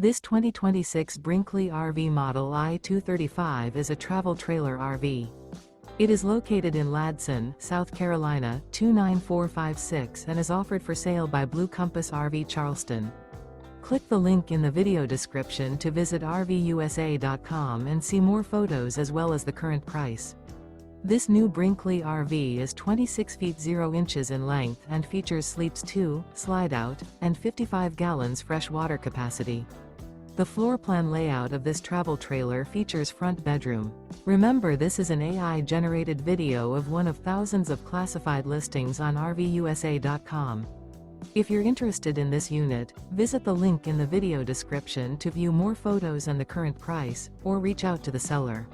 This 2026 Brinkley RV Model I 235 is a travel trailer RV. It is located in Ladson, South Carolina, 29456 and is offered for sale by Blue Compass RV Charleston. Click the link in the video description to visit RVUSA.com and see more photos as well as the current price. This new Brinkley RV is 26 feet 0 inches in length and features sleeps 2, Slideout, and 55 gallons fresh water capacity. The floor plan layout of this travel trailer features front bedroom. Remember, this is an AI-generated video of one of thousands of classified listings on RVUSA.com. If you're interested in this unit, visit the link in the video description to view more photos and the current price, or reach out to the seller.